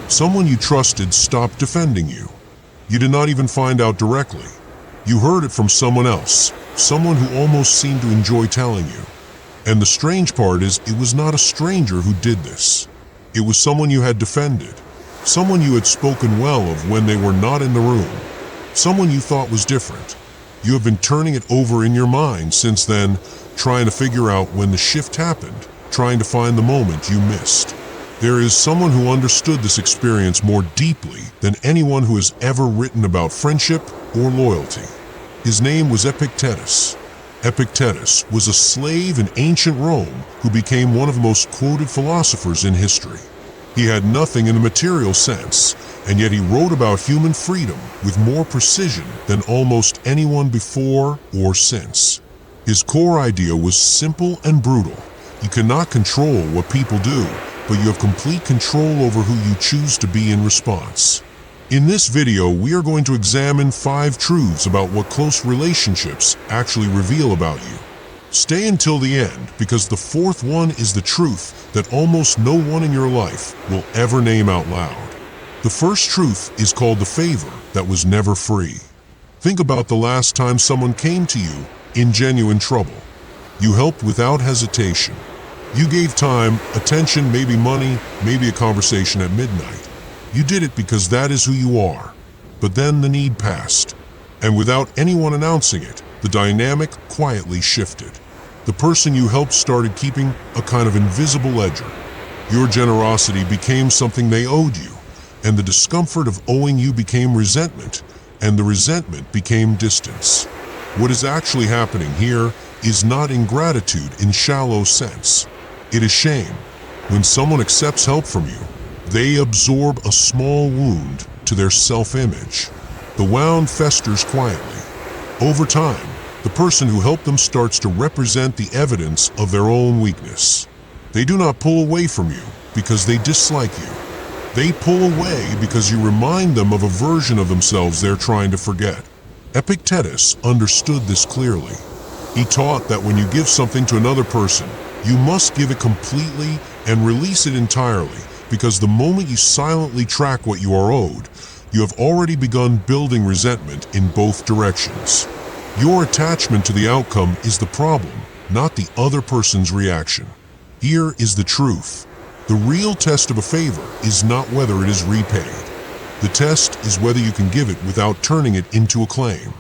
Someone you trusted stopped defending you. You did not even find out directly. You heard it from someone else, someone who almost seemed to enjoy telling you. And the strange part is, it was not a stranger who did this. It was someone you had defended, someone you had spoken well of when they were not in the room, someone you thought was different. You have been turning it over in your mind since then, trying to figure out when the shift happened, trying to find the moment you missed. There is someone who understood this experience more deeply than anyone who has ever written about friendship or loyalty. His name was Epictetus. Epictetus was a slave in ancient Rome who became one of the most quoted philosophers in history. He had nothing in the material sense, and yet he wrote about human freedom with more precision than almost anyone before or since. His core idea was simple and brutal. You cannot control what people do, but you have complete control over who you choose to be in response. In this video, we are going to examine 5 truths about what close relationships actually reveal about you. Stay until the end, because the 4th one is the truth that almost no one in your life will ever name out loud. The first truth is called the favor that was never free. Think about the last time someone came to you in genuine trouble. You helped without hesitation. You gave time, attention, maybe money, maybe a conversation at midnight. You did it because that is who you are. But then the need passed, and without anyone announcing it, the dynamic quietly shifted. The person you helped started keeping a kind of invisible ledger. Your generosity became something they owed you, and the discomfort of owing you became resentment, and the resentment became distance. What is actually happening here is not ingratitude in shallow sense. It is shame. When someone accepts help from you, they absorb a small wound to their self-image. The wound festers quietly. Over time, the person who helped them starts to represent the evidence of their own weakness. They do not pull away from you because they dislike you. They pull away because you remind them of a version of themselves they're trying to forget. Epictetus understood this clearly. He taught that when you give something to another person, you must give it completely and release it entirely, because the moment you silently track what you are owed, you have already begun building resentment in both directions. Your attachment to the outcome is the problem, not the other person's reaction. Here is the truth. The real test of a favor is not whether it is repaid. The test is whether you can give it without turning it into a claim.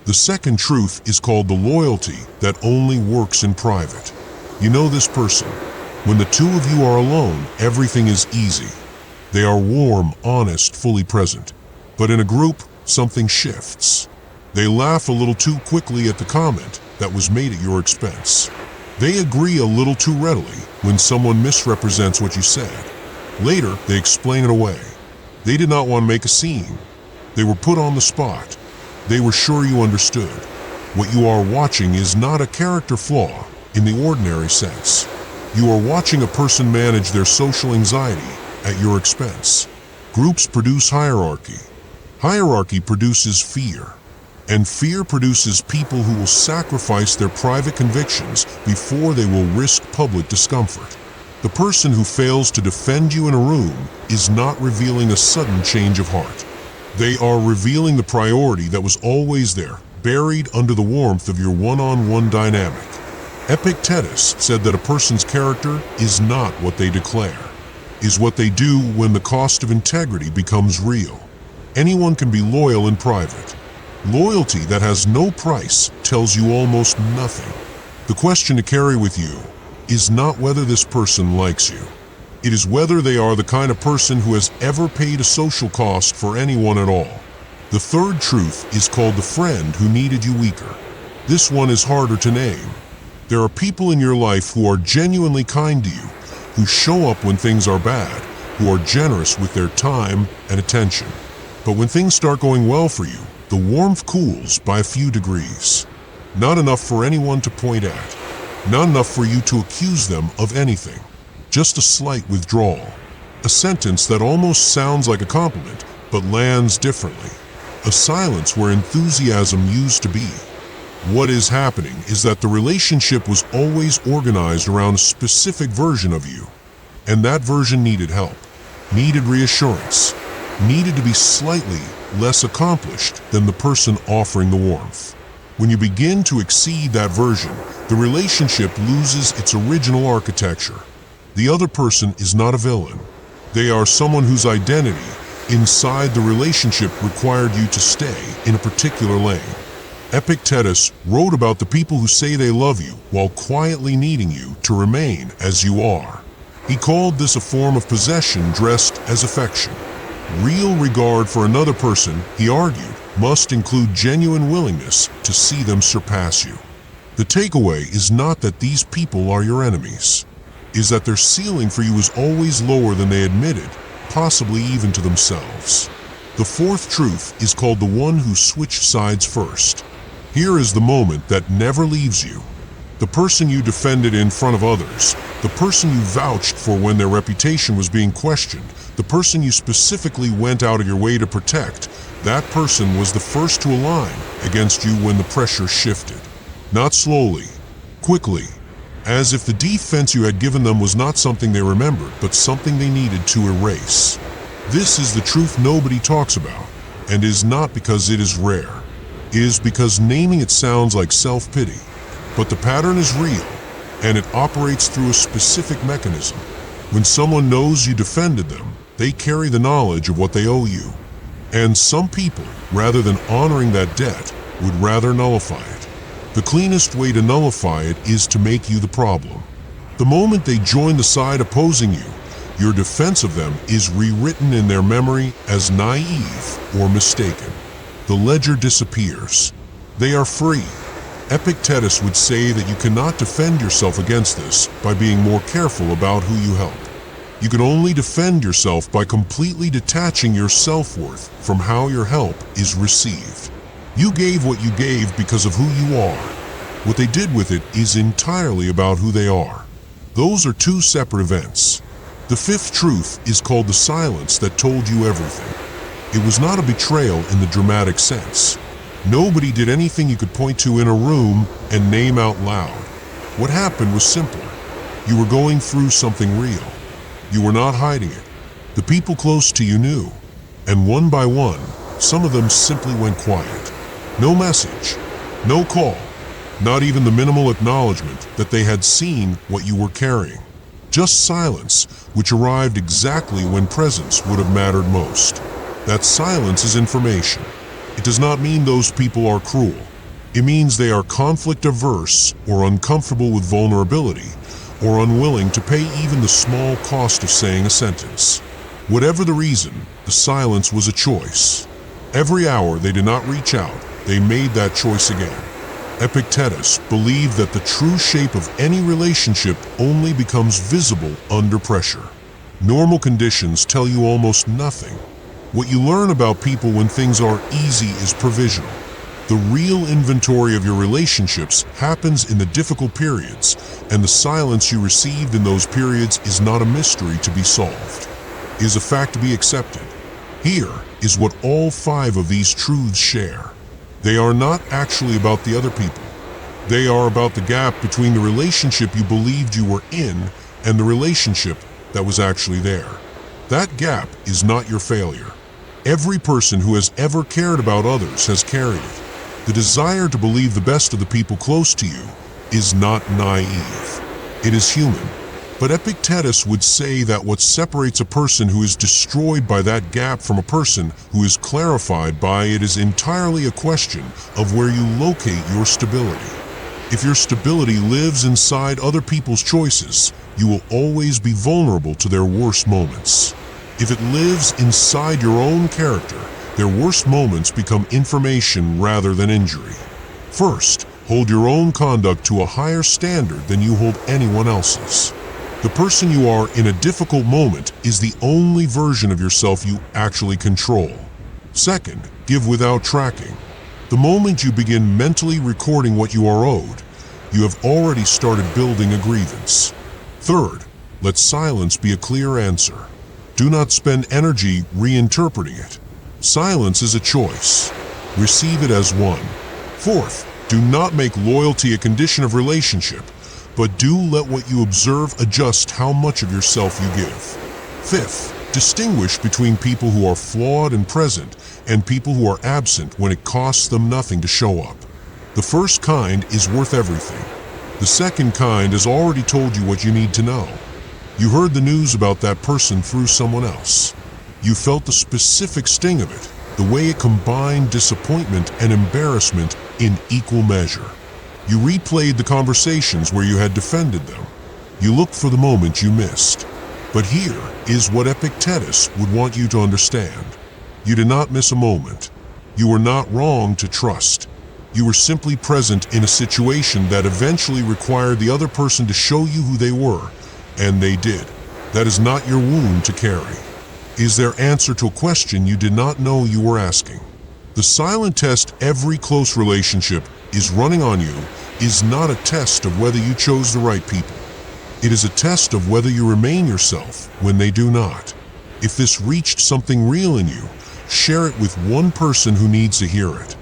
The second truth is called the loyalty that only works in private. You know this person. When the two of you are alone, everything is easy. They are warm, honest, fully present. But in a group, something shifts. They laugh a little too quickly at the comment that was made at your expense. They agree a little too readily when someone misrepresents what you said. Later, they explain it away. They did not want to make a scene. They were put on the spot. They were sure you understood. What you are watching is not a character flaw in the ordinary sense. You are watching a person manage their social anxiety at your expense. Groups produce hierarchy. Hierarchy produces fear. And fear produces people who will sacrifice their private convictions before they will risk public discomfort. The person who fails to defend you in a room is not revealing a sudden change of heart. They are revealing the priority that was always there, buried under the warmth of your one-on-one dynamic. Epictetus said that a person's character is not what they declare, is what they do when the cost of integrity becomes real. Anyone can be loyal in private. Loyalty that has no price tells you almost nothing. The question to carry with you is not whether this person likes you. It is whether they are the kind of person who has ever paid a social cost for anyone at all. The third truth is called the friend who needed you weaker. This one is harder to name. There are people in your life who are genuinely kind to you, who show up when things are bad, who are generous with their time and attention. But when things start going well for you, the warmth cools by a few degrees. Not enough for anyone to point at. Not enough for you to accuse them of anything. Just a slight withdrawal. A sentence that almost sounds like a compliment, but lands differently. A silence where enthusiasm used to be. What is happening is that the relationship was always organized around a specific version of you, and that version needed help. needed reassurance, needed to be slightly less accomplished than the person offering the warmth. When you begin to exceed that version, the relationship loses its original architecture. The other person is not a villain. They are someone whose identity inside the relationship required you to stay in a particular lane. Epictetus wrote about the people who say they love you while quietly needing you to remain as you are. He called this a form of possession dressed as affection. Real regard for another person, he argued, must include genuine willingness to see them surpass you. The takeaway is not that these people are your enemies, is that their ceiling for you is always lower than they admitted, possibly even to themselves. The fourth truth is called the one who switched sides first. Here is the moment that never leaves you. The person you defended in front of others, the person you vouched for when their reputation was being questioned, the person you specifically went out of your way to protect, that person was the first to align against you when the pressure shifted. Not slowly, quickly, as if the defense you had given them was not something they remembered, but something they needed to erase. This is the truth nobody talks about, and is not because it is rare. It is because naming it sounds like self-pity. But the pattern is real, and it operates through a specific mechanism. When someone knows you defended them, they carry the knowledge of what they owe you. And some people, rather than honoring that debt, would rather nullify it. The cleanest way to nullify it is to make you the problem. The moment they join the side opposing you, your defense of them is rewritten in their memory as naive or mistaken. The ledger disappears. They are free. Epictetus would say that you cannot defend yourself against this by being more careful about who you help. You can only defend yourself by completely detaching your self-worth from how your help is received. You gave what you gave because of who you are. What they did with it is entirely about who they are. Those are two separate events. The fifth truth is called the silence that told you everything. It was not a betrayal in the dramatic sense. Nobody did anything you could point to in a room and name out loud. What happened was simpler. You were going through something real. You were not hiding it. The people close to you knew. And one by one, some of them simply went quiet. No message, no call, not even the minimal acknowledgement that they had seen what you were carrying. Just silence, which arrived exactly when presence would have mattered most. That silence is information. It does not mean those people are cruel. It means they are conflict averse or uncomfortable with vulnerability or unwilling to pay even the small cost of saying a sentence. Whatever the reason, the silence was a choice. Every hour they did not reach out, they made that choice again. Epictetus believed that the true shape of any relationship only becomes visible under pressure. Normal conditions tell you almost nothing. What you learn about people when things are easy is provisional. The real inventory of your relationships happens in the difficult periods, and the silence you received in those periods is not a mystery to be solved. It is a fact to be accepted. Here is what all five of these truths share. They are not actually about the other people. They are about the gap between the relationship you believed you were in and the relationship that was actually there. That gap is not your failure. Every person who has ever cared about others has carried it. The desire to believe the best of the people close to you is not naive. It is human. But Epictetus would say that what separates a person who is destroyed by that gap from a person who is clarified by it is entirely a question of where you locate your stability. If your stability lives inside other people's choices, you will always be vulnerable to their worst moments. If it lives inside your own character, their worst moments become information rather than injury. First, hold your own conduct to a higher standard than you hold anyone else's. The person you are in a difficult moment is the only version of yourself you actually control. Second, give without tracking. The moment you begin mentally recording what you are owed, you have already started building a grievance. Third, let silence be a clear answer. Do not spend energy reinterpreting it. Silence is a choice. Receive it as one. Fourth, do not make loyalty a condition of relationship, but do let what you observe adjust how much of yourself you give. Fifth, Distinguish between people who are flawed and present and people who are absent when it costs them nothing to show up. The first kind is worth everything. The second kind has already told you what you need to know. You heard the news about that person through someone else. You felt the specific sting of it, the way it combined disappointment and embarrassment in equal measure. You replayed the conversations where you had defended them. You looked for the moment you missed. But here is what Epictetus would want you to understand. You did not miss a moment. You were not wrong to trust. You were simply present in a situation that eventually required the other person to show you who they were, and they did. That is not your wound to carry. Is their answer to a question you did not know you were asking. The silent test every close relationship is running on you is not a test of whether you chose the right people. It is a test of whether you remain yourself when they do not. If this reached something real in you, share it with one person who needs to hear it.